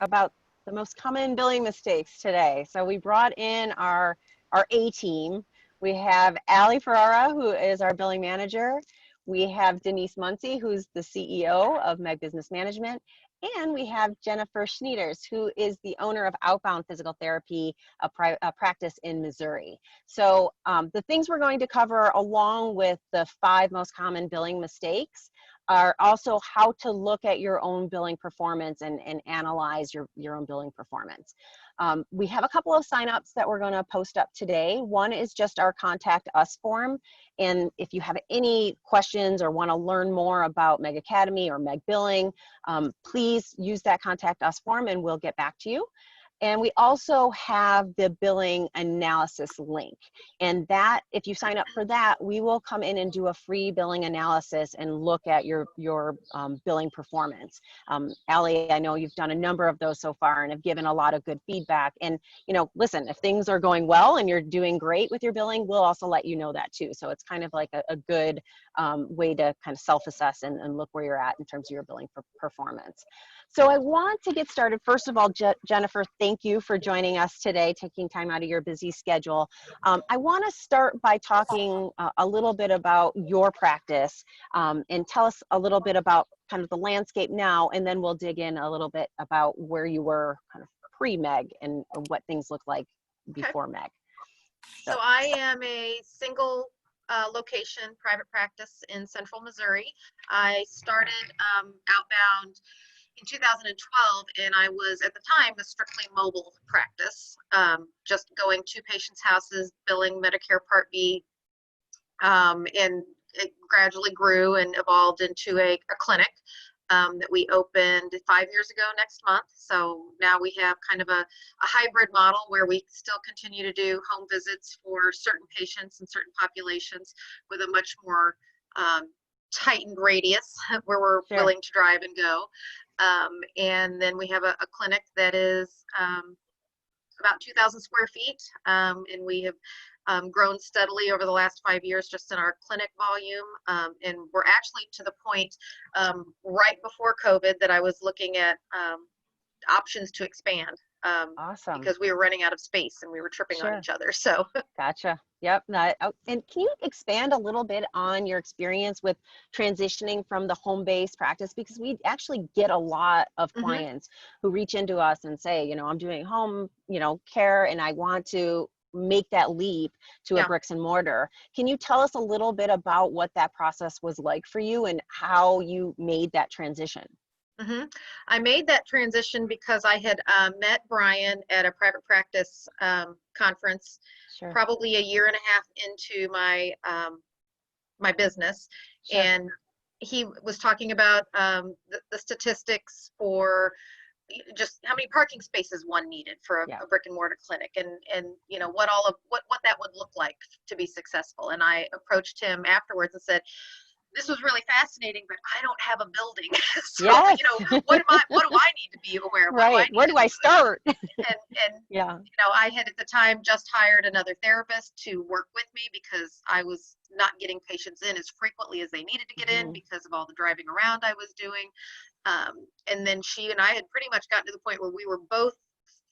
about the most common billing mistakes today. So we brought in our A team. We have Allie Ferrara, who is our billing manager. We have Denise Muncie, who's the CEO of Meg Business Management. And we have Jennifer Schneiders, who is the owner of Outbound Physical Therapy, a practice in Missouri. So the things we're going to cover, along with the 5 most common billing mistakes, are also how to look at your own billing performance and analyze your own billing performance. We have a couple of signups that we're going to post up today. One is just our Contact Us form. And if you have any questions or want to learn more about Meg Academy or Meg Billing, please use that Contact Us form and we'll get back to you. And we also have the billing analysis link. And that, if you sign up for that, we will come in and do a free billing analysis and look at your billing performance. Allie, I know you've done a number of those so far and have given a lot of good feedback. And, listen, if things are going well and you're doing great with your billing, we'll also let you know that too. So it's kind of like a good way to kind of self-assess and look where you're at in terms of your billing performance. So I want to get started. First of all, Jennifer, thank you for joining us today, taking time out of your busy schedule. I want to start by talking a little bit about your practice and tell us a little bit about kind of the landscape now, and then we'll dig in a little bit about where you were kind of pre-Meg and what things look like before Meg. So I am a single location private practice in central Missouri. I started Outbound in 2012, and I was at the time a strictly mobile practice, just going to patients' houses, billing Medicare Part B, and it gradually grew and evolved into a clinic that we opened 5 years ago next month. So now we have kind of a hybrid model where we still continue to do home visits for certain patients and certain populations with a much more tightened radius where we're willing to drive and go. And then we have a clinic that is about 2,000 square feet, and we have grown steadily over the last 5 years just in our clinic volume. And we're actually to the point right before COVID that I was looking at options to expand. Awesome. Because we were running out of space and we were tripping on each other. So gotcha. Yep. And can you expand a little bit on your experience with transitioning from the home-based practice? Because we actually get a lot of clients who reach into us and say, I'm doing home, care, and I want to make that leap to a bricks and mortar. Can you tell us a little bit about what that process was like for you and how you made that transition? I made that transition because I had met Brian at a private practice conference, probably a year and a half into my my business, and he was talking about the statistics for just how many parking spaces one needed for a brick and mortar clinic, and what that would look like to be successful. And I approached him afterwards and said, this was really fascinating, but I don't have a building. So, what do I need to be aware of? Right. Where do I start? And I had at the time just hired another therapist to work with me because I was not getting patients in as frequently as they needed to get in because of all the driving around I was doing. And then she and I had pretty much gotten to the point where we were both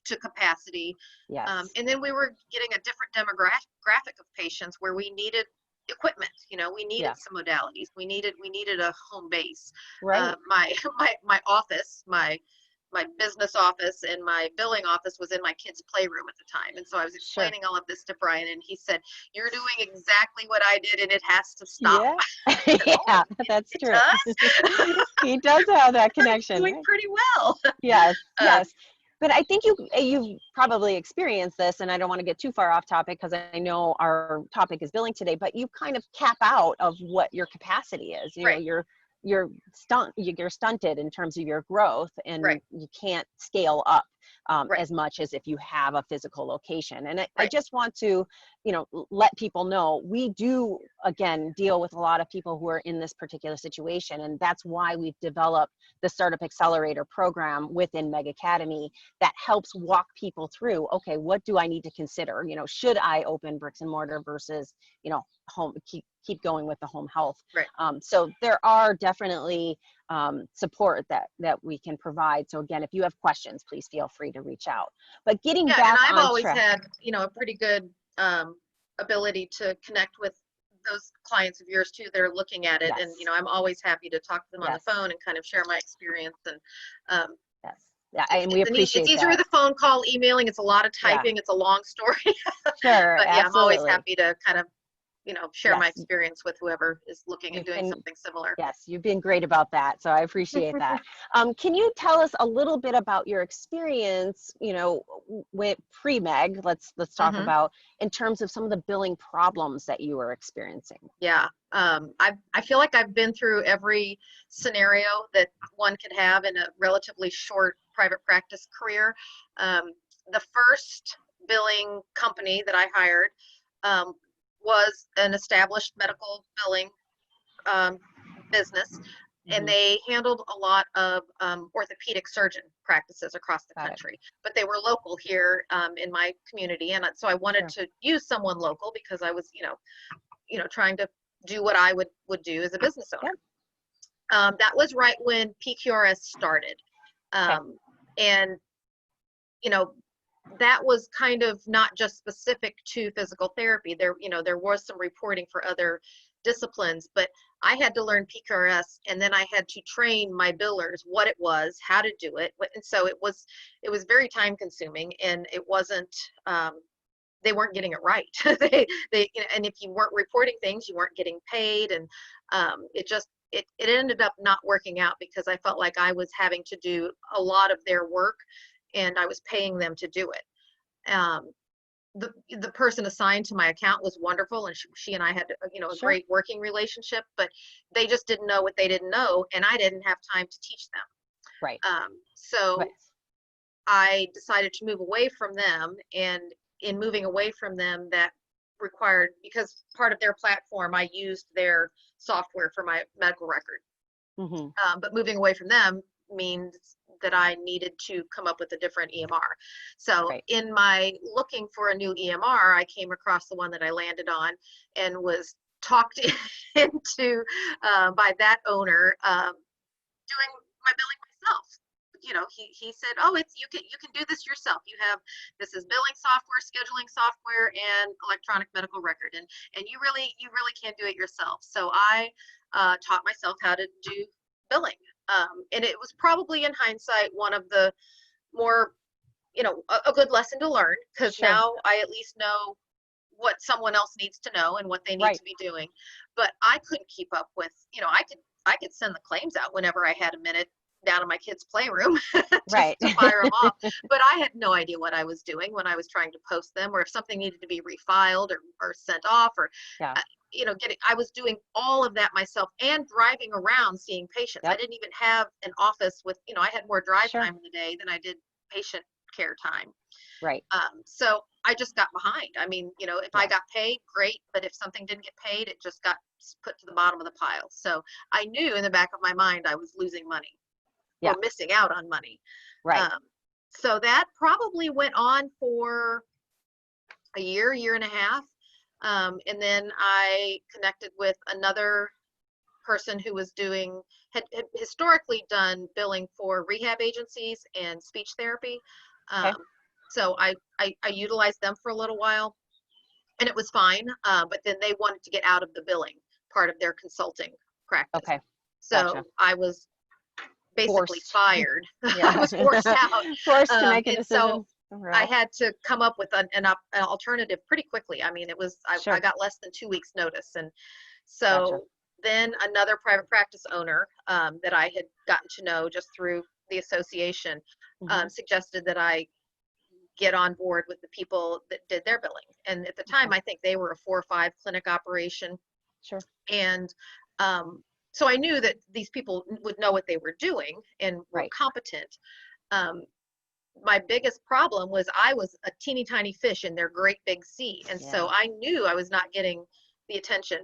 to capacity. And then we were getting a different demographic of patients where we needed equipment. We needed some modalities. We needed a home base. Right. My office, my business office and my billing office was in my kids' playroom at the time. And so I was explaining all of this to Brian, and he said, "You're doing exactly what I did, and it has to stop." Yeah, that's true. He does have that connection. Doing pretty well. Yes. But I think you've probably experienced this, and I don't want to get too far off topic because I know our topic is billing today, but you kind of cap out of what your capacity is. You're stunted in terms of your growth, and you can't scale up as much as if you have a physical location. And I just want to, let people know we do, again, deal with a lot of people who are in this particular situation. And that's why we've developed the Startup Accelerator program within Meg Academy that helps walk people through, okay, what do I need to consider? Should I open bricks and mortar versus, home, keep going with the home health. Right. So there are definitely support that we can provide. So again, if you have questions, please feel free to reach out. But getting Yeah, back and I've on always track. had, a pretty good ability to connect with those clients of yours too that are looking at it. Yes. And, I'm always happy to talk to them on the Yes. phone and kind of share my experience. And Yes. Yeah, and we appreciate it's easier that. with a phone call. Emailing, it's a lot of Yeah. typing. It's a long story. Sure, But yeah, I'm always absolutely. happy to kind of, share my Yes. experience with whoever is looking at doing something similar. Yes, you've been great about that, so I appreciate that. Can you tell us a little bit about your experience, with pre-Meg, let's talk about, in terms of some of the billing problems that you were experiencing? Yeah, I feel like I've been through every scenario that one could have in a relatively short private practice career. The first billing company that I hired was an established medical billing business, and they handled a lot of orthopedic surgeon practices across the country, but they were local here in my community, and so I wanted to use someone local because I was, trying to do what I would do as a business owner. That was right when PQRS started, and that was kind of not just specific to physical therapy. There was some reporting for other disciplines, but I had to learn PQRS, and then I had to train my billers what it was, how to do it, and so it was very time consuming, and it wasn't. They weren't getting it right. And if you weren't reporting things, you weren't getting paid, and it ended up not working out because I felt like I was having to do a lot of their work, and I was paying them to do it. The person assigned to my account was wonderful, and she and I had a great working relationship, but they just didn't know what they didn't know, and I didn't have time to teach them. Right. So I decided to move away from them, and in moving away from them, that required, because part of their platform, I used their software for my medical record. But moving away from them means that I needed to come up with a different EMR. So in my looking for a new EMR, I came across the one that I landed on and was talked into by that owner doing my billing myself. He said, "Oh, you can do this yourself. This is billing software, scheduling software, and electronic medical record, and you really can't do it yourself." So I taught myself how to do billing, and it was probably in hindsight one of the more, a good lesson to learn, because now I at least know what someone else needs to know and what they need to be doing. But I couldn't keep up with, I could send the claims out whenever I had a minute down in my kids' playroom to fire them off. But I had no idea what I was doing when I was trying to post them, or if something needed to be refiled or sent off, or I was doing all of that myself, and driving around seeing patients. I didn't even have an office with, I had more drive time in the day than I did patient care time. So I just got behind. I mean, if I got paid, great, but if something didn't get paid, it just got put to the bottom of the pile. So I knew in the back of my mind I was losing money or missing out on money. So that probably went on for a year and a half. And then I connected with another person who was had historically done billing for rehab agencies and speech therapy. So I utilized them for a little while, and it was fine. But then they wanted to get out of the billing part of their consulting practice. So I was basically fired. I was forced out. Forced to make a decision. So I had to come up with an alternative pretty quickly. I mean, it was, I got less than 2 weeks notice. And so then another private practice owner that I had gotten to know just through the association suggested that I get on board with the people that did their billing. And at the time, I think they were a 4 or 5 clinic operation. And so I knew that these people would know what they were doing and were competent. My biggest problem was I was a teeny tiny fish in their great big sea. And so I knew I was not getting the attention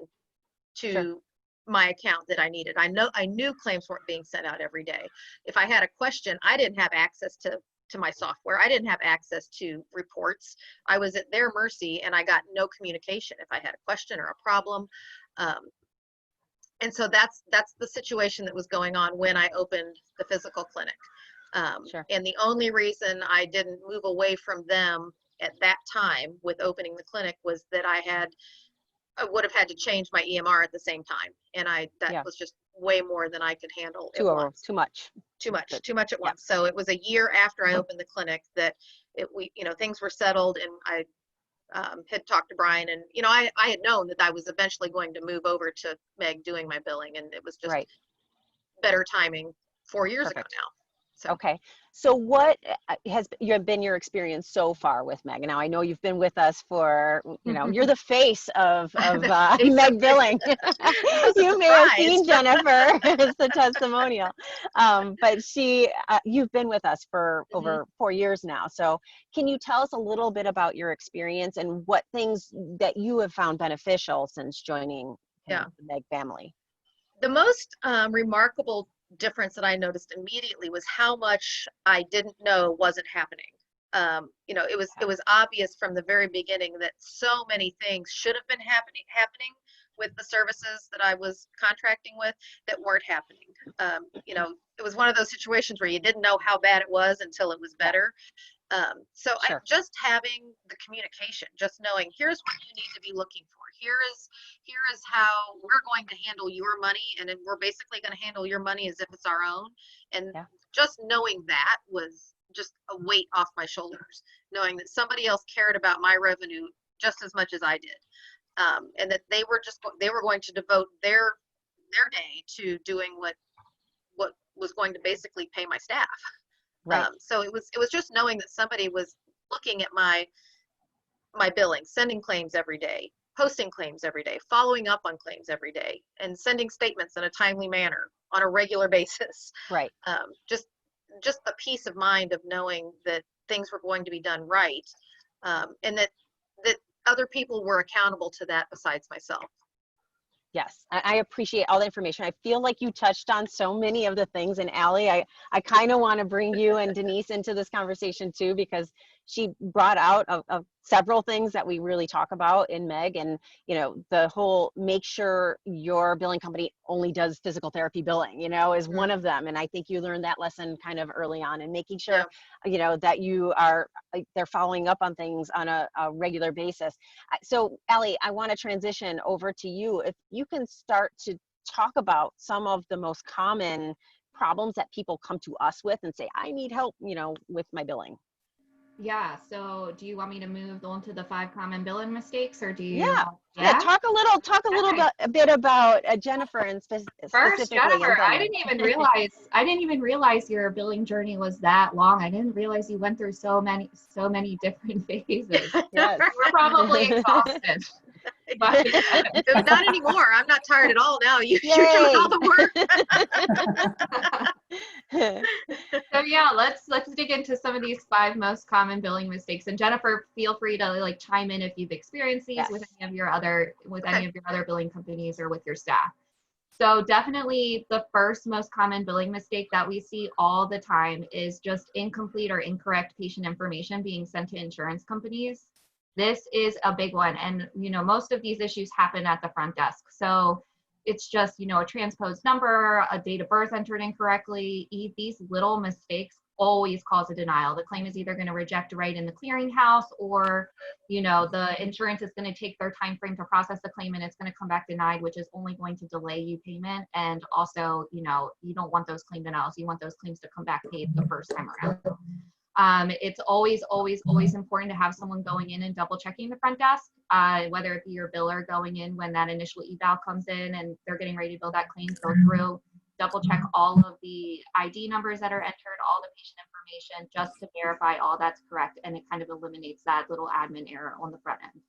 to my account that I needed. I knew claims weren't being sent out every day. If I had a question, I didn't have access to my software. I didn't have access to reports. I was at their mercy, and I got no communication if I had a question or a problem. And so that's the situation that was going on when I opened the physical clinic. Sure. And the only reason I didn't move away from them at that time with opening the clinic was that I would have had to change my EMR at the same time. And that Yeah. was just way more than I could handle at Too once. too much. Too much at Yeah. once. So it was a year after I opened the clinic that things were settled, and I had talked to Brian, and I had known that I was eventually going to move over to Meg doing my billing, and it was just Right. better timing 4 years ago Perfect. now. So. Okay. So what has been your experience so far with Meg? Now I know you've been with us for, you're the face of Meg Billing. You may have seen Jennifer as the testimonial, but you've been with us for over 4 years now. So can you tell us a little bit about your experience and what things that you have found beneficial since joining the Meg family? The most remarkable difference that I noticed immediately was how much I didn't know wasn't happening. It was obvious from the very beginning that so many things should have been happening with the services that I was contracting with that weren't happening. It was one of those situations where you didn't know how bad it was until it was better. Sure. Just having the communication, just knowing here's what you need to be looking for. Here is how we're going to handle your money, and then we're basically going to handle your money as if it's our own. And just knowing that was just a weight off my shoulders, knowing that somebody else cared about my revenue just as much as I did, and that they were going to devote their day to doing what was going to basically pay my staff. Right. So it was just knowing that somebody was looking at my billing, sending claims every day, posting claims every day, following up on claims every day, and sending statements in a timely manner on a regular basis. Right. Just the peace of mind of knowing that things were going to be done right, and that other people were accountable to that besides myself. Yes, I appreciate all the information. I feel like you touched on so many of the things. And Allie, I kind of want to bring you and Denise into this conversation too, because she brought out of several things that we really talk about in Meg, and the whole make sure your billing company only does physical therapy billing, is one of them. And I think you learned that lesson kind of early on, and making sure that they're following up on things on a regular basis. So Allie, I want to transition over to you. If you can start to talk about some of the most common problems that people come to us with and say, I need help, with my billing. Yeah. So do you want me to move on to the 5 common billing mistakes, or do you? Yeah. Talk a little bit about Jennifer and specifically. First, Jennifer, I didn't even realize your billing journey was that long. I didn't realize you went through so many different phases. Yes. We're probably exhausted. But not anymore. I'm not tired at all now. You're doing all the work. So yeah, let's dig into some of these 5 most common billing mistakes. And Jennifer, feel free to chime in if you've experienced these with any of your other billing companies or with your staff. So definitely the first most common billing mistake that we see all the time is just incomplete or incorrect patient information being sent to insurance companies. This is a big one. And, most of these issues happen at the front desk. So it's just, a transposed number, a date of birth entered incorrectly. These little mistakes always cause a denial. The claim is either going to reject right in the clearinghouse, or, the insurance is going to take their time frame to process the claim and it's going to come back denied, which is only going to delay you payment. And also, you don't want those claim denials. You want those claims to come back paid the first time around. It's always important to have someone going in and double checking the front desk, whether it be your biller going in when that initial eval comes in and they're getting ready to bill that claim, go through, double check all of the ID numbers that are entered, all the patient information, just to verify all that's correct. And it kind of eliminates that little admin error on the front end.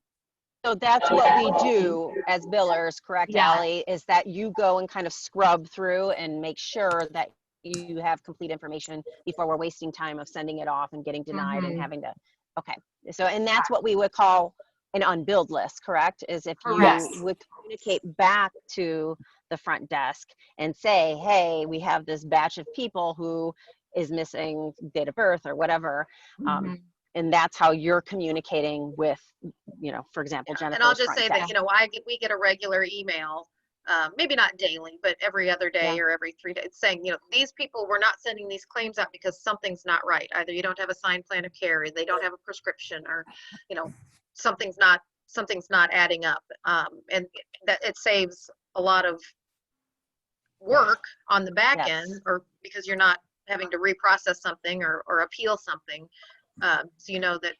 So that's what we do as billers, correct, Allie, is that you go and kind of scrub through and make sure that you have complete information before we're wasting time of sending it off and getting denied and having to, so, and that's what we would call an unbilled list, correct? Is if you would communicate back to the front desk and say, hey, we have this batch of people who is missing date of birth or whatever. And that's how you're communicating with, for example, Jennifer's And I'll just say that, we get a regular email maybe not daily, but every other day Yeah. or every 3 days, saying, these people, we're not sending these claims out because something's not right. Either you don't have a signed plan of care, or they don't have a prescription, or, something's not adding up. And that it saves a lot of work on the back Yes. end, or because you're not having to reprocess something or appeal something. So you know that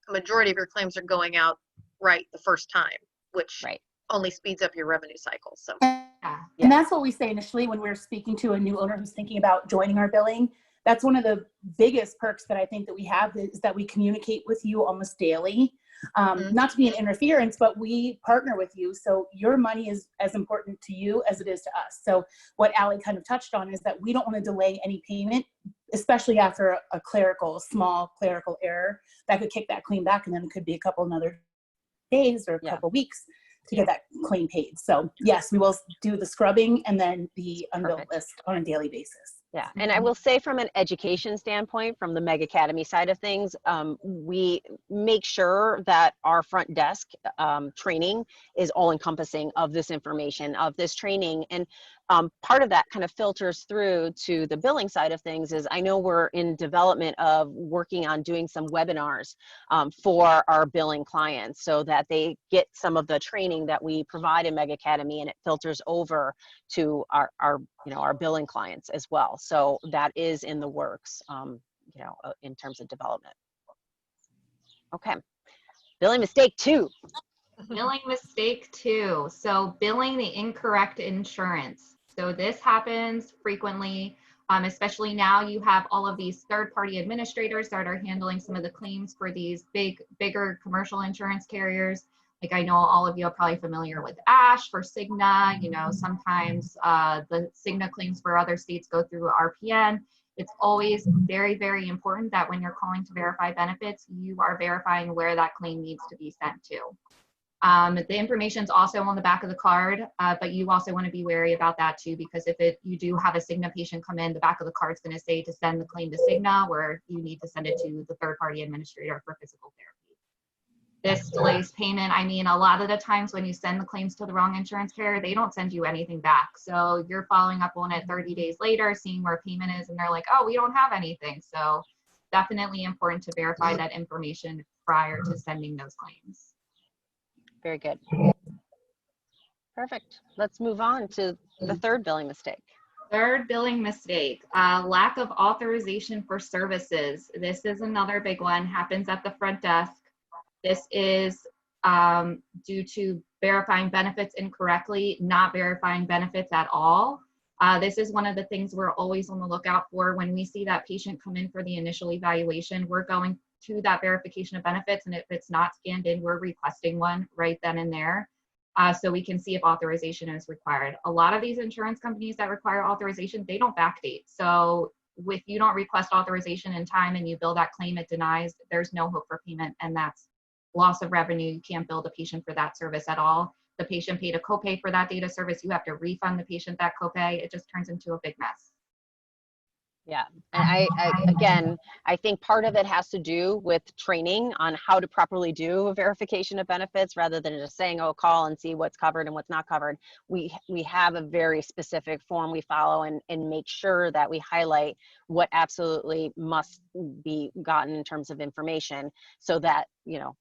a majority of your claims are going out right the first time, which Right. only speeds up your revenue cycle. So And that's what we say initially when we're speaking to a new owner who's thinking about joining our billing. That's one of the biggest perks that I think that we have, is that we communicate with you almost daily. Not to be an interference, but we partner with you. So your money is as important to you as it is to us. So what Allie kind of touched on is that we don't want to delay any payment, especially after a small clerical error that could kick that claim back. And then it could be a couple another days or a couple weeks to get that claim paid. So yes, we will do the scrubbing and then the unbilled list on a daily basis. Yeah, and I will say from an education standpoint, from the Meg Academy side of things, we make sure that our front desk training is all encompassing of this information, of this training. And part of that kind of filters through to the billing side of things. Is I know we're in development of working on doing some webinars for our billing clients, so that they get some of the training that we provide in Meg Academy, and it filters over to our billing clients as well. So that is in the works, in terms of development. Okay, billing mistake 2. Billing mistake 2. So billing the incorrect insurance. So this happens frequently, especially now you have all of these third-party administrators that are handling some of the claims for these bigger commercial insurance carriers. Like, I know all of you are probably familiar with ASH for Cigna. Sometimes the Cigna claims for other states go through RPN. It's always very, very important that when you're calling to verify benefits, you are verifying where that claim needs to be sent to. The information is also on the back of the card, but you also want to be wary about that too, because if you do have a Cigna patient come in, the back of the card is going to say to send the claim to Cigna, where you need to send it to the third-party administrator for physical therapy. This delays payment. I mean, a lot of the times when you send the claims to the wrong insurance carrier, they don't send you anything back. So you're following up on it 30 days later, seeing where payment is, and they're like, oh, we don't have anything. So definitely important to verify that information prior to sending those claims. Very good. Perfect. Let's move on to the third billing mistake. Third billing mistake, lack of authorization for services. This is another big one, happens at the front desk. This is due to verifying benefits incorrectly, not verifying benefits at all. This is one of the things we're always on the lookout for. When we see that patient come in for the initial evaluation, we're going to that verification of benefits, and if it's not scanned in, we're requesting one right then and there, so we can see if authorization is required. A lot of these insurance companies that require authorization, they don't backdate. So if you don't request authorization in time and you bill that claim, it denies, there's no hope for payment, and that's loss of revenue. You can't bill the patient for that service at all. The patient paid a copay for that data service. You have to refund the patient that copay. It just turns into a big mess. Yeah, and I think part of it has to do with training on how to properly do a verification of benefits, rather than just saying, oh, call and see what's covered and what's not covered. We have a very specific form we follow, and make sure that we highlight what absolutely must be gotten in terms of information, so that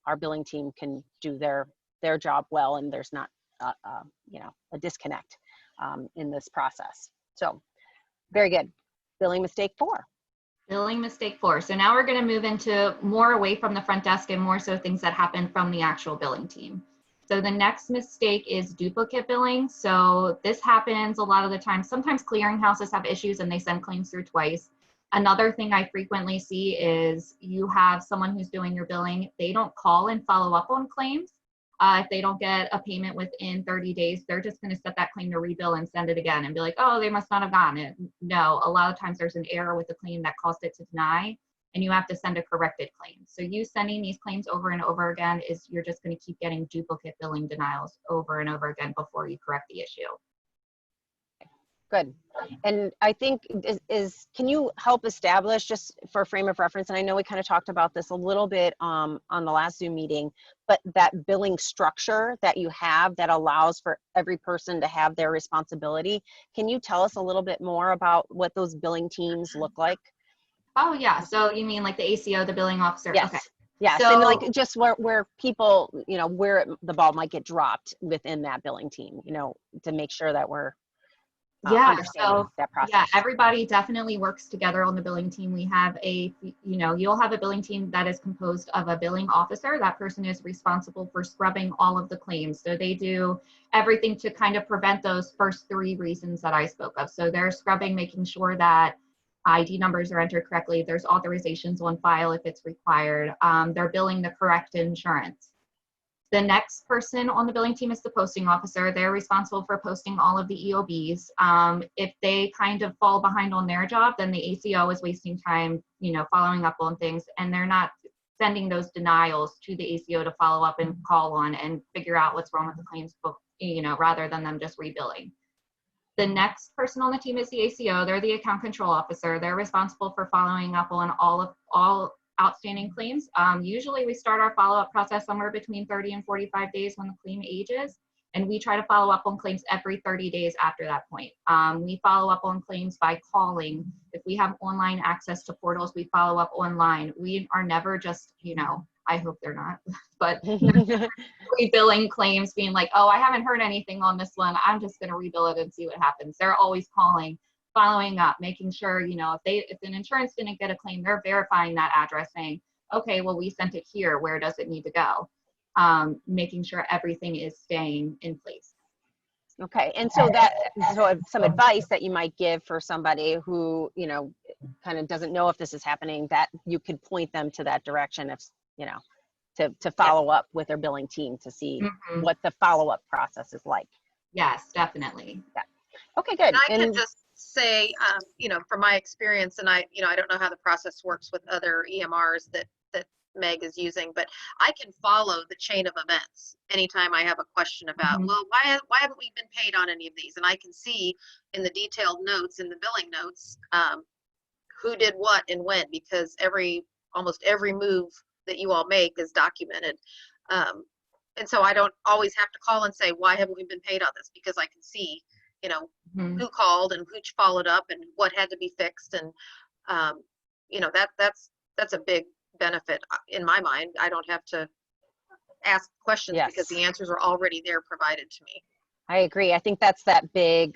our billing team can do their job well, and there's not a disconnect in this process. So very good. Billing mistake 4. Billing mistake 4. So now we're going to move into more away from the front desk and more so things that happen from the actual billing team. So the next mistake is duplicate billing. So this happens a lot of the time. Sometimes clearinghouses have issues and they send claims through twice. Another thing I frequently see is you have someone who's doing your billing. They don't call and follow up on claims. If they don't get a payment within 30 days, they're just going to set that claim to rebill and send it again and be like, oh, they must not have gotten it. No, a lot of times there's an error with the claim that caused it to deny, and you have to send a corrected claim. So you sending these claims over and over again you're just going to keep getting duplicate billing denials over and over again before you correct the issue. Good. And I think can you help establish, just for a frame of reference, and I know we kind of talked about this a little bit on the last Zoom meeting, but that billing structure that you have that allows for every person to have their responsibility, can you tell us a little bit more about what those billing teams look like? Oh yeah, so you mean like the ACO, the billing officer? Yes. Okay. Yes, So, and like just where people, you know, where the ball might get dropped within that billing team, you know, to make sure that we're yeah, understanding so that process. yeah, everybody definitely works together on the billing team. We have you'll have a billing team that is composed of a billing officer. That person is responsible for scrubbing all of the claims. So they do everything to kind of prevent those first three reasons that I spoke of. So they're scrubbing, making sure that ID numbers are entered correctly. There's authorizations on file if it's required. They're billing the correct insurance. The next person on the billing team is the posting officer. They're responsible for posting all of the EOBs. If they kind of fall behind on their job, then the ACO is wasting time, following up on things, and they're not sending those denials to the ACO to follow up and call on and figure out what's wrong with the claims book, rather than them just rebilling. The next person on the team is the ACO. They're the account control officer. They're responsible for following up on all outstanding claims. Usually we start our follow-up process somewhere between 30 and 45 days when the claim ages, and we try to follow up on claims every 30 days after that point. We follow up on claims by calling. If we have online access to portals, we follow up online. We are never just, I hope they're not, but rebilling claims being like, oh, I haven't heard anything on this one, I'm just going to rebill it and see what happens. They're always calling, following up, making sure, if an insurance didn't get a claim, they're verifying that address, saying, okay, well, we sent it here, where does it need to go? Making sure everything is staying in place. Okay, and so some advice that you might give for somebody who, kind of doesn't know if this is happening, that you could point them to that direction, if, to follow up with their billing team to see what the follow-up process is like. Yes, definitely. Yeah. Okay, good. And I can just say, from my experience, and I don't know how the process works with other EMRs that Meg is using, but I can follow the chain of events anytime I have a question about, well, why haven't we been paid on any of these? And I can see in the detailed notes, in the billing notes, who did what and when, because almost every move that you all make is documented. And so I don't always have to call and say, why haven't we been paid on this? Because I can see, who called and who followed up and what had to be fixed. And, that's a big benefit in my mind. I don't have to ask questions because the answers are already there provided to me. I agree. I think that's that big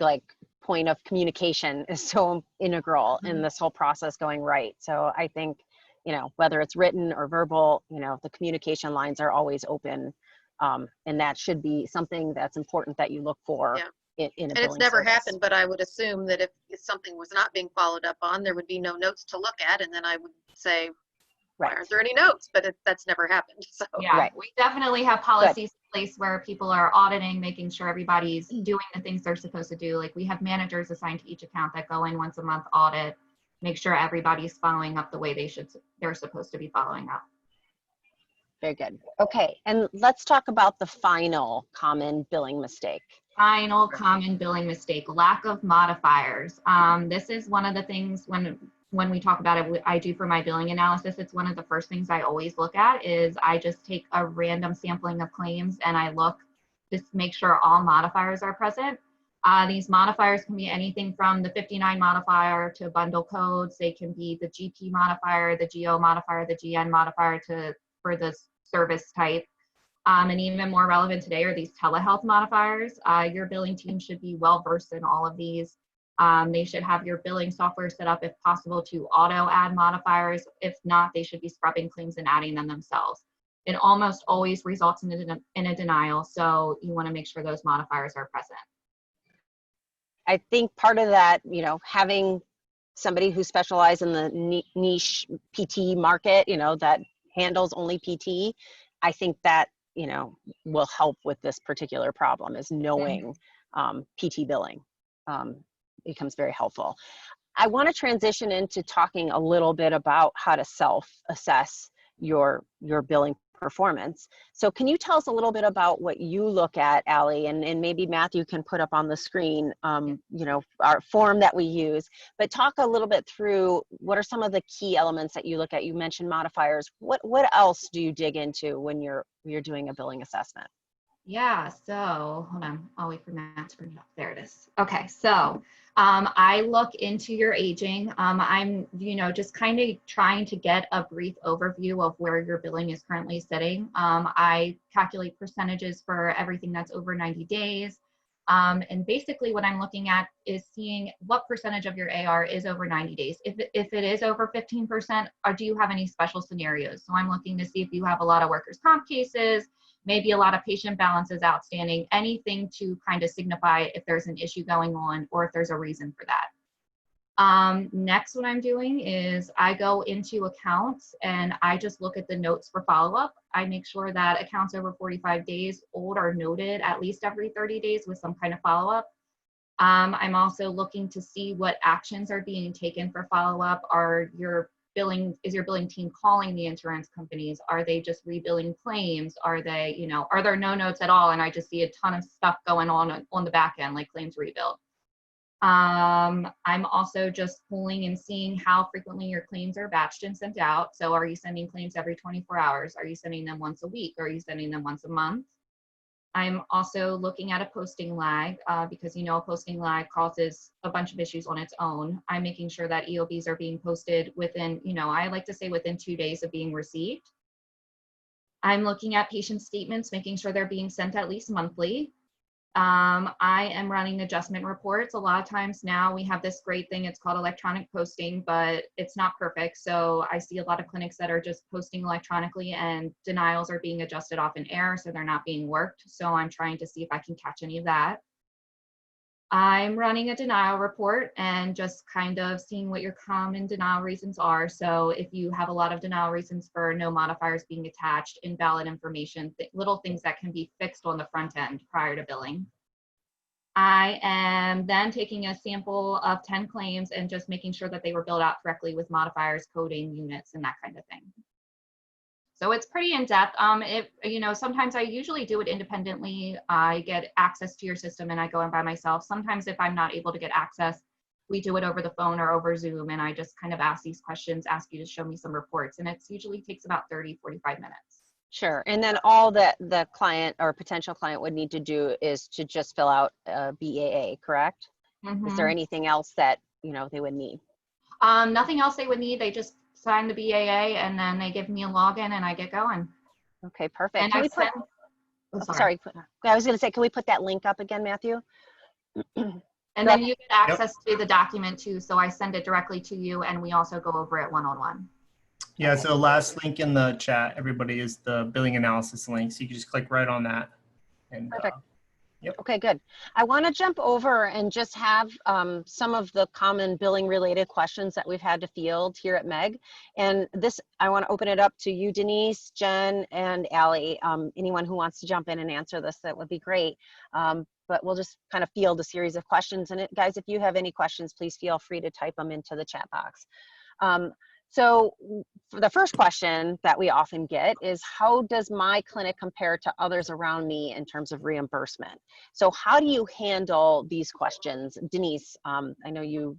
point of communication is so integral in this whole process going right. So I think, whether it's written or verbal, the communication lines are always open. And that should be something that's important that you look for in a billing it's never service. happened, but I would assume that if something was not being followed up on, there would be no notes to look at. And then I would say, why aren't there any notes? But that's never happened. So we definitely have policies in place where people are auditing, making sure everybody's doing the things they're supposed to do. Like we have managers assigned to each account that go in once a month, audit, make sure everybody's following up the way they're supposed to be following up. Very good. Okay, and let's talk about the final common billing mistake. Final common billing mistake, lack of modifiers. This is one of the things when we talk about it, I do for my billing analysis, it's one of the first things I always look at is I just take a random sampling of claims and I look just make sure all modifiers are present. These modifiers can be anything from the 59 modifier to bundle codes. They can be the GP modifier, the GO modifier, the GN modifier for the service type. And even more relevant today are these telehealth modifiers. Your billing team should be well versed in all of these. They should have your billing software set up, if possible, to auto add modifiers. If not, they should be scrubbing claims and adding them themselves. It almost always results in a denial, so you want to make sure those modifiers are present. I think part of that, having somebody who specializes in the niche PT market, that handles only PT, I think that, will help with this particular problem, is knowing PT billing. Becomes very helpful. I want to transition into talking a little bit about how to self-assess your billing performance. So can you tell us a little bit about what you look at, Allie, and maybe Matthew can put up on the screen, you know, our form that we use, but talk a little bit through what are some of the key elements that you look at. You mentioned modifiers. What else do you dig into when you're doing a billing assessment? Yeah, so hold on, I'll wait for Matt to bring it up. There it is. Okay, so I look into your aging. I'm, you know, just kind of trying to get a brief overview of where your billing is currently sitting. I calculate percentages for everything that's over 90 days. And basically what I'm looking at is seeing what percentage of your AR is over 90 days. If it is over 15%, or do you have any special scenarios? So I'm looking to see if you have a lot of workers' comp cases, maybe a lot of patient balances outstanding, anything to kind of signify if there's an issue going on or if there's a reason for that. Next, what I'm doing is I go into accounts and I just look at the notes for follow-up. I make sure that accounts over 45 days old are noted at least every 30 days with some kind of follow-up. I'm also looking to see what actions are being taken for follow-up. Is your billing team calling the insurance companies? Are they just rebilling claims? Are they, you know, are there no notes at all? And I just see a ton of stuff going on the back end, like claims rebuild. I'm also just pulling and seeing how frequently your claims are batched and sent out. So are you sending claims every 24 hours? Are you sending them once a week? Are you sending them once a month? I'm also looking at a posting lag because, you know, a posting lag causes a bunch of issues on its own. I'm making sure that EOBs are being posted within, you know, I like to say within 2 days of being received. I'm looking at patient statements, making sure they're being sent at least monthly. I am running adjustment reports. A lot of times now we have this great thing, it's called electronic posting, but it's not perfect. So I see a lot of clinics that are just posting electronically and denials are being adjusted off in error, so they're not being worked. So I'm trying to see if I can catch any of that. I'm running a denial report and just kind of seeing what your common denial reasons are. So if you have a lot of denial reasons for no modifiers being attached, invalid information, little things that can be fixed on the front end prior to billing. I am then taking a sample of 10 claims and just making sure that they were billed out correctly with modifiers, coding, units, and that kind of thing. So it's pretty in-depth. You know, sometimes I usually do it independently. I get access to your system and I go in by myself. Sometimes if I'm not able to get access, we do it over the phone or over Zoom, and I just kind of ask these questions, ask you to show me some reports, and it usually takes about 30, 45 minutes. Sure. And then all that the client or potential client would need to do is to just fill out a BAA, correct? Mm-hmm. Is there anything else that, you know, they would need? Nothing else they would need. They just sign the BAA and then they give me a login and I get going. Okay, perfect. And Can we put, sorry, I was going to say, can we put that link up again, Matthew? And then you get access to the document too. So I send it directly to you and we also go over it one-on-one. Yeah, so last link in the chat, everybody, is the billing analysis link. So you can just click right on that. And, perfect. Yep. Okay, good. I want to jump over and just have some of the common billing related questions that we've had to field here at Meg. And this, I want to open it up to you, Denise, Jen, and Allie. Anyone who wants to jump in and answer this, that would be great. But we'll just kind of field a series of questions. And guys, if you have any questions, please feel free to type them into the chat box. So the first question that we often get is, how does my clinic compare to others around me in terms of reimbursement? So how do you handle these questions? Denise, I know you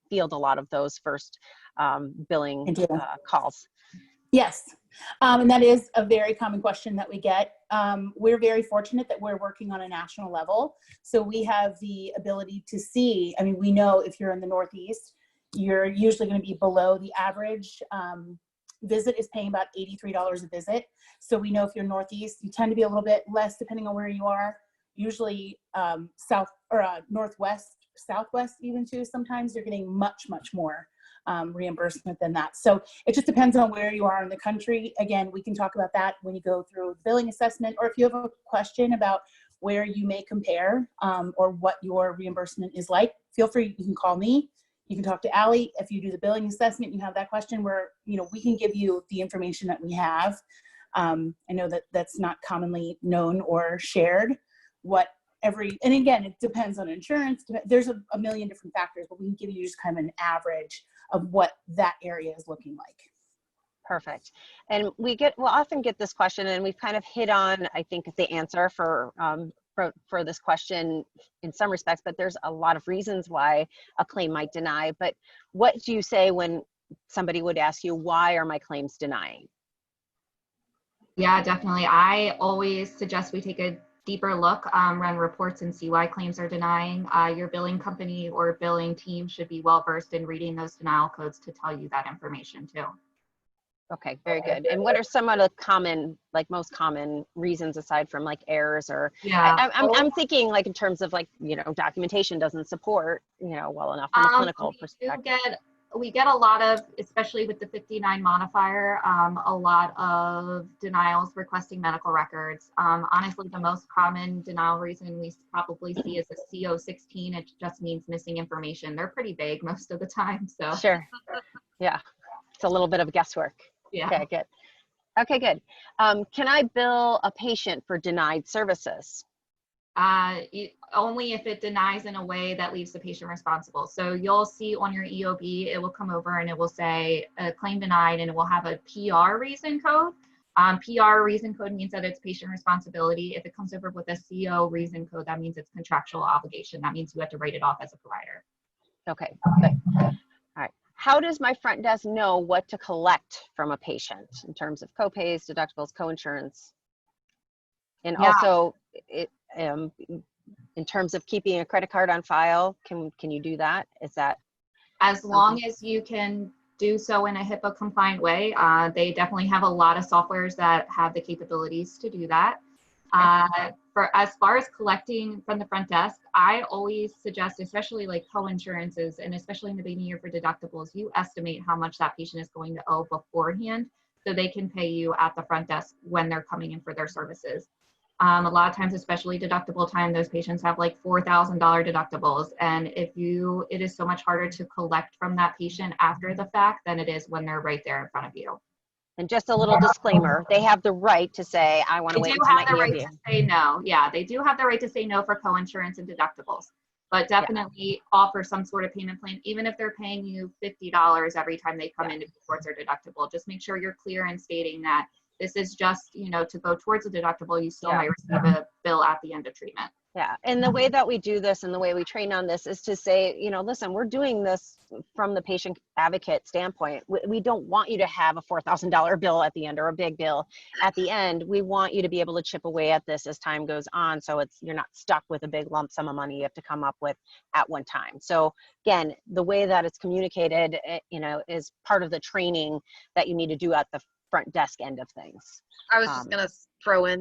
field a lot of those first billing calls. Yes, and that is a very common question that we get. We're very fortunate that we're working on a national level. So we have the ability to see, I mean, we know if you're in the Northeast, you're usually going to be below the average. Visit is paying about $83 a visit. So we know if you're Northeast, you tend to be a little bit less depending on where you are. Usually South or Northwest, Southwest even too. Sometimes you're getting much, much more reimbursement than that. So it just depends on where you are in the country. Again, we can talk about that when you go through the billing assessment, or if you have a question about where you may compare or what your reimbursement is like, feel free, you can call me. You can talk to Allie. If you do the billing assessment, you have that question where, you know, we can give you the information that we have. I know that that's not commonly known or shared. And again, it depends on insurance. There's a million different factors, but we can give you just kind of an average of what that area is looking like. Perfect. And we'll often get this question, and we've kind of hit on, I think, the answer for this question in some respects, but there's a lot of reasons why a claim might deny. But what do you say when somebody would ask you, why are my claims denying? Yeah, definitely. I always suggest we take a deeper look, run reports and see why claims are denying. Your billing company or billing team should be well versed in reading those denial codes to tell you that information too. Okay, very good. And what are some of the common, like most common reasons aside from like errors or, Yeah. I'm thinking like in terms of like, documentation doesn't support, well enough from a clinical perspective. We get a lot of, especially with the 59 modifier, a lot of denials requesting medical records. Honestly, the most common denial reason we probably see is a CO16. It just means missing information. They're pretty vague most of the time. So Sure. Yeah. It's a little bit of guesswork. yeah. Okay, good. Okay, good. Can I bill a patient for denied services? Only if it denies in a way that leaves the patient responsible. So you'll see on your EOB, it will come over and it will say claim denied, and it will have a PR reason code. PR reason code means that it's patient responsibility. If it comes over with a CO reason code, that means it's contractual obligation. That means you have to write it off as a provider. Okay, good. All right. How does my front desk know what to collect from a patient in terms of copays, deductibles, coinsurance? And also, in terms of keeping a credit card on file, can you do that? Is that as long as you can do so in a HIPAA compliant way? They definitely have a lot of softwares that have the capabilities to do that. For as far as collecting from the front desk, I always suggest, especially like co-insurances, and especially in the beginning year for deductibles, you estimate how much that patient is going to owe beforehand so they can pay you at the front desk when they're coming in for their services. A lot of times, especially deductible time, those patients have like $4,000 deductibles. And it is so much harder to collect from that patient after the fact than it is when they're right there in front of you. And just a little disclaimer, they have the right to say, I want to wait until my EOB. They do have the right to say no. Yeah, they do have the right to say no for coinsurance and deductibles, but definitely offer some sort of payment plan, even if they're paying you $50 every time they come in to pay towards their deductible. Just make sure you're clear in stating that this is just, to go towards a deductible. You still might receive a bill at the end of treatment. Yeah, and the way that we do this and the way we train on this is to say, listen, we're doing this from the patient advocate standpoint. We don't want you to have a $4,000 bill at the end or a big bill at the end. We want you to be able to chip away at this as time goes on, so you're not stuck with a big lump sum of money you have to come up with at one time. So again, the way that it's communicated, is part of the training that you need to do at the front desk end of things. I was just going to throw in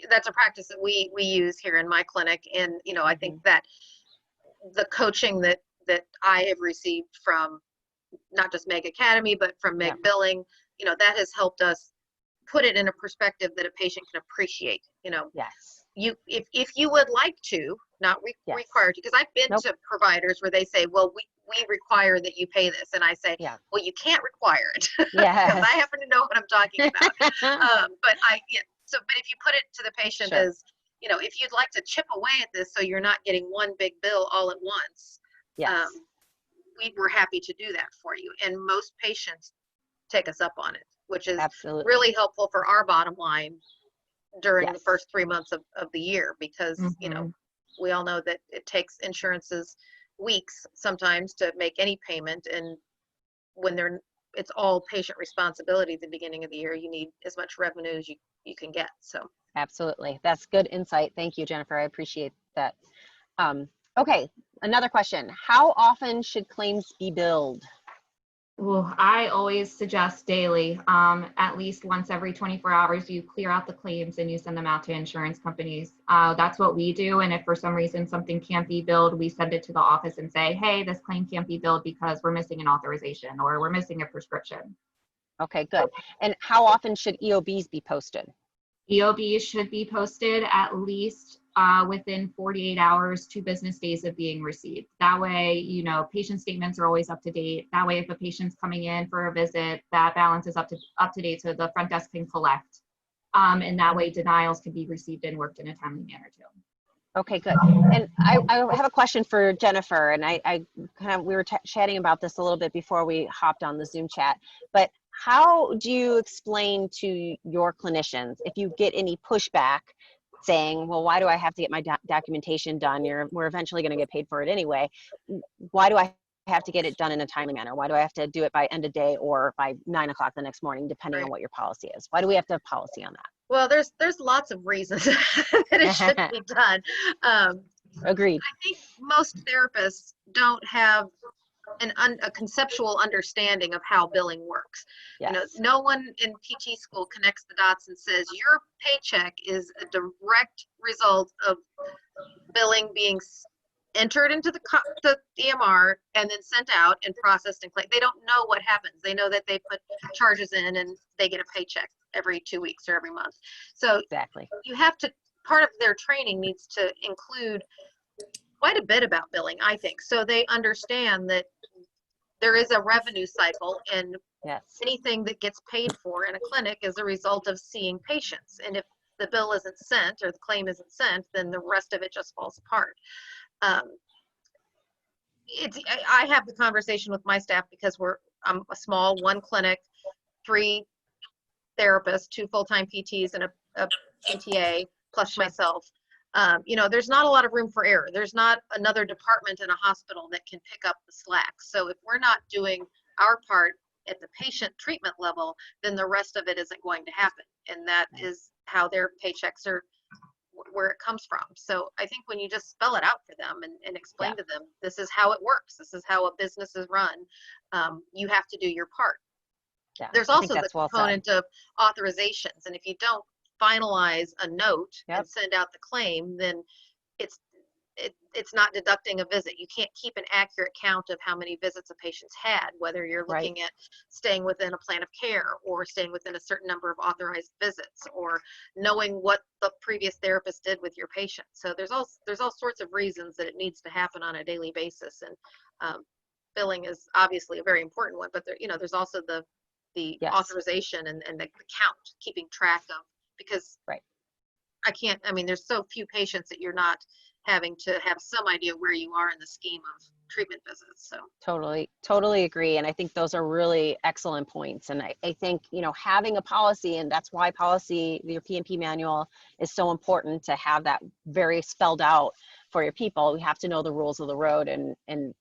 that's a practice that we use here in my clinic. And, I think that the coaching that I have received from not just Meg Academy, but from Meg Billing, that has helped us put it in a perspective that a patient can appreciate. Yes. If you would like to, not required to, because I've been to providers where they say, well, we require that you pay this. And I say, well, you can't require it. Yeah. Because I happen to know what I'm talking about. But if you put it to the patient as, if you'd like to chip away at this so you're not getting one big bill all at once, we were happy to do that for you. And most patients take us up on it, which is really helpful for our bottom line during the first 3 months of the year, because, we all know that it takes insurances weeks sometimes to make any payment. And when it's all patient responsibility at the beginning of the year, you need as much revenue as you can get. So absolutely, that's good insight. Thank you, Jennifer. I appreciate that. Okay, another question: how often should claims be billed? Well, I always suggest daily. At least once every 24 hours, you clear out the claims and you send them out to insurance companies. That's what we do. And if for some reason something can't be billed, we send it to the office and say, hey, this claim can't be billed because we're missing an authorization or we're missing a prescription. Okay, good. And how often should EOBs be posted? EOBs should be posted at least within 48 hours, 2 business days of being received. That way, patient statements are always up to date. That way, if a patient's coming in for a visit, that balance is up to date so the front desk can collect. And that way, denials can be received and worked in a timely manner too. Okay, good. And I have a question for Jennifer, and we were chatting about this a little bit before we hopped on the Zoom chat, but how do you explain to your clinicians if you get any pushback saying, well, why do I have to get my documentation done? We're eventually going to get paid for it anyway. Why do I have to get it done in a timely manner? Why do I have to do it by end of day or by 9 o'clock the next morning, depending on what your policy is? Why do we have to have policy on that? Well, there's lots of reasons that it should be done. Agreed. I think most therapists don't have a conceptual understanding of how billing works. Yes. You know, no one in PT school connects the dots and says your paycheck is a direct result of billing being entered into the EMR and then sent out and processed and claimed. They don't know what happens. They know that they put charges in and they get a paycheck every 2 weeks or every month. So exactly, you have to, part of their training needs to include quite a bit about billing, I think, so they understand that there is a revenue cycle, and yes, anything that gets paid for in a clinic is a result of seeing patients. And if the bill isn't sent or the claim isn't sent, then the rest of it just falls apart. I have the conversation with my staff because I'm a small one clinic, 3 therapists, 2 full-time PTs, and a PTA plus myself. You know, there's not a lot of room for error. There's not another department in a hospital that can pick up the slack. So if we're not doing our part at the patient treatment level, then the rest of it isn't going to happen. And that is how their paychecks are, where it comes from. So I think when you just spell it out for them and explain to them, this is how it works, this is how a business is run, you have to do your part. Yeah, there's also the component of authorizations. And if you don't finalize a note and send out the claim, then it's not deducting a visit. You can't keep an accurate count of how many visits a patient's had, whether you're looking at staying within a plan of care or staying within a certain number of authorized visits, or knowing what the previous therapist did with your patient. So there's all sorts of reasons that it needs to happen on a daily basis. And billing is obviously a very important one, but there's also the authorization and the count, keeping track of, because there's so few patients that you're not having to have some idea where you are in the scheme of treatment visits. So totally agree. And I think those are really excellent points. And I think, having a policy, and that's why policy, your P&P manual, is so important to have that very spelled out for your people. We have to know the rules of the road, and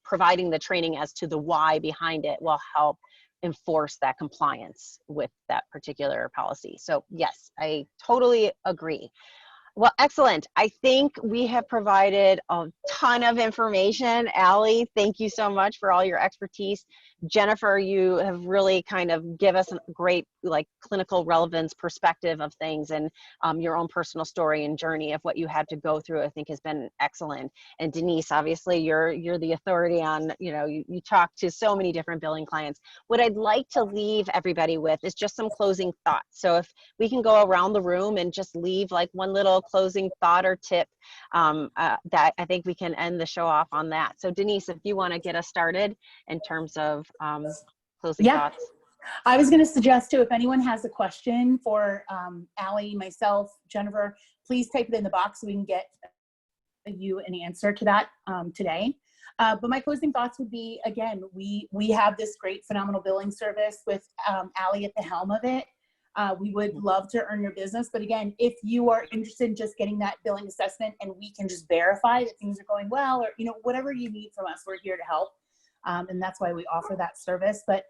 providing the training as to the why behind it will help enforce that compliance with that particular policy. So yes, I totally agree. Well, excellent. I think we have provided a ton of information. Allie, thank you so much for all your expertise. Jennifer, you have really kind of give us a great clinical relevance perspective of things, and your own personal story and journey of what you had to go through, I think, has been excellent. And Denise, obviously you're the authority on, you talk to so many different billing clients. What I'd like to leave everybody with is just some closing thoughts. So if we can go around the room and just leave one little closing thought or tip, that I think we can end the show off on that. So Denise, if you want to get us started in terms of closing thoughts. I was going to suggest too, if anyone has a question for Allie, myself, Jennifer, please type it in the box so we can get you an answer to that today. But my closing thoughts would be, again, we have this great, phenomenal billing service with Allie at the helm of it. We would love to earn your business. But again, if you are interested in just getting that billing assessment and we can just verify that things are going well, or whatever you need from us, we're here to help. And that's why we offer that service. But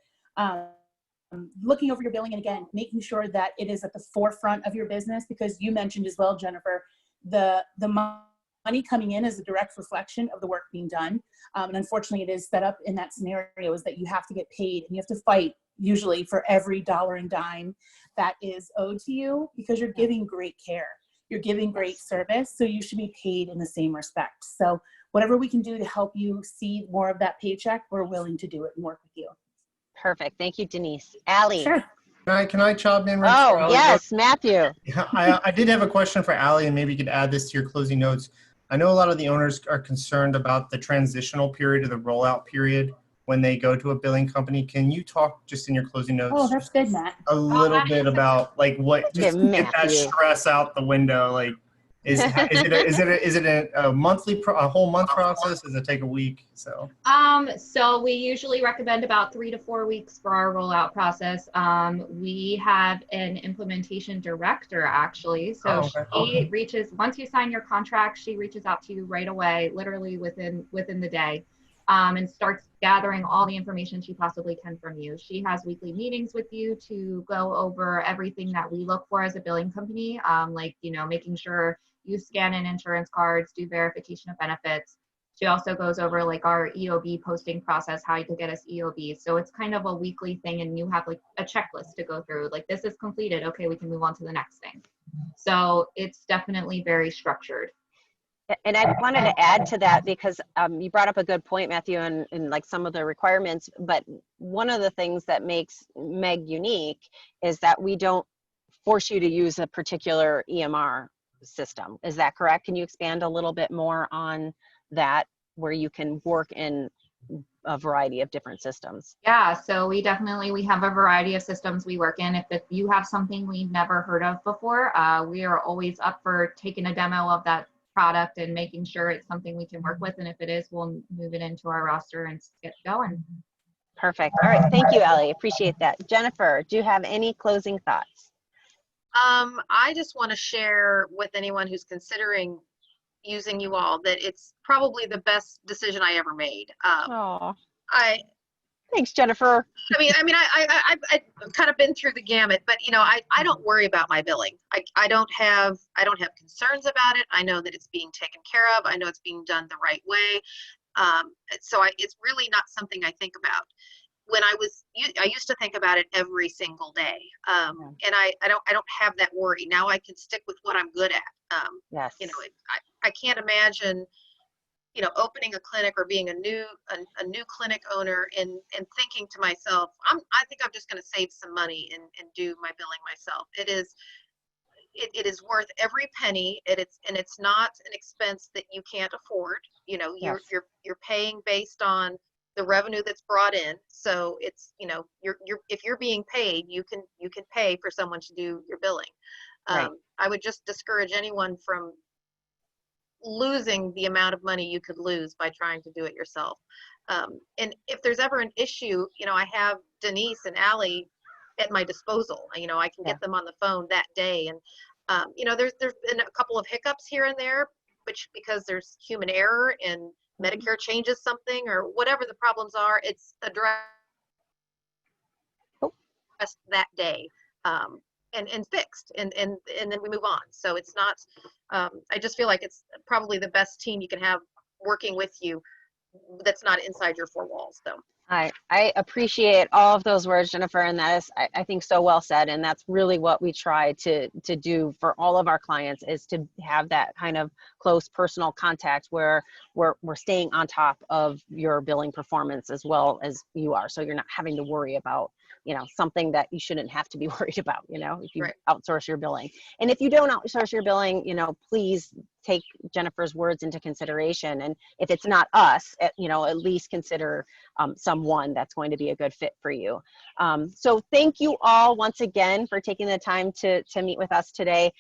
looking over your billing, and again, making sure that it is at the forefront of your business, because you mentioned as well, Jennifer, the money coming in is a direct reflection of the work being done. And unfortunately, it is set up in that scenario is that you have to get paid, and you have to fight usually for every dollar and dime that is owed to you, because you're giving great care. You're giving great service, so you should be paid in the same respect. So whatever we can do to help you see more of that paycheck, we're willing to do it and work with you. Perfect. Thank you, Denise. Allie. Sure. Can I chime in? Oh, yes, Matthew. Yeah, I did have a question for Allie, and maybe you could add this to your closing notes. I know a lot of the owners are concerned about the transitional period or the rollout period when they go to a billing company. Can you talk just in your closing notes? Oh, that's good, Matt. A little bit about what, just get that stress out the window, Is it a monthly, a whole month process? Does it take a week? So we usually recommend about 3 to 4 weeks for our rollout process. We have an implementation director actually. So she reaches, once you sign your contract, she reaches out to you right away, literally within the day, and starts gathering all the information she possibly can from you. She has weekly meetings with you to go over everything that we look for as a billing company, like, making sure you scan in insurance cards, do verification of benefits. She also goes over like our EOB posting process, how you can get us EOB. So it's kind of a weekly thing, and you have like a checklist to go through. Like, this is completed. Okay, we can move on to the next thing. So it's definitely very structured. And I wanted to add to that because you brought up a good point, Matthew, and like some of the requirements. But one of the things that makes Meg unique is that we don't force you to use a particular EMR system. Is that correct? Can you expand a little bit more on that, where you can work in a variety of different systems? Yeah, so we have a variety of systems we work in. If you have something we've never heard of before, we are always up for taking a demo of that product and making sure it's something we can work with. And if it is, we'll move it into our roster and get going. Perfect. All right. Thank you, Ellie. Appreciate that. Jennifer, do you have any closing thoughts? I just want to share with anyone who's considering using you all that it's probably the best decision I ever made. Thanks, Jennifer. I've kind of been through the gamut, but I don't worry about my billing. I don't have concerns about it. I know that it's being taken care of. I know it's being done the right way. It's really not something I think about. When I used to think about it every single day. And I don't have that worry. Now I can stick with what I'm good at. Yes. I can't imagine, opening a clinic or being a new clinic owner and thinking to myself, I think I'm just going to save some money and do my billing myself. It is worth every penny. It's not an expense that you can't afford. Yes. You're paying based on the revenue that's brought in. So it's, if you're being paid, you can pay for someone to do your billing. Right. I would just discourage anyone from losing the amount of money you could lose by trying to do it yourself. And if there's ever an issue, I have Denise and Allie at my disposal. I can get them on the phone that day. And, there's been a couple of hiccups here and there, because there's human error and Medicare changes something or whatever the problems are, it's addressed that day and fixed, and then we move on. So it's not, I just feel like it's probably the best team you can have working with you that's not inside your four walls, though. I appreciate all of those words, Jennifer, and that is, I think, so well said. And that's really what we try to do for all of our clients, is to have that kind of close personal contact where we're staying on top of your billing performance as well as you are. So you're not having to worry about, something that you shouldn't have to be worried about, if you outsource your billing. And if you don't outsource your billing, please take Jennifer's words into consideration. And if it's not us, at least consider someone that's going to be a good fit for you. So thank you all once again for taking the time to meet with us today.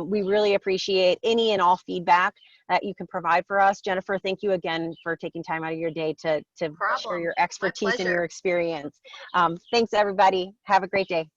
We really appreciate any and all feedback that you can provide for us. Jennifer, thank you again for taking time out of your day to share your expertise and your experience. Thanks, everybody. Have a great day.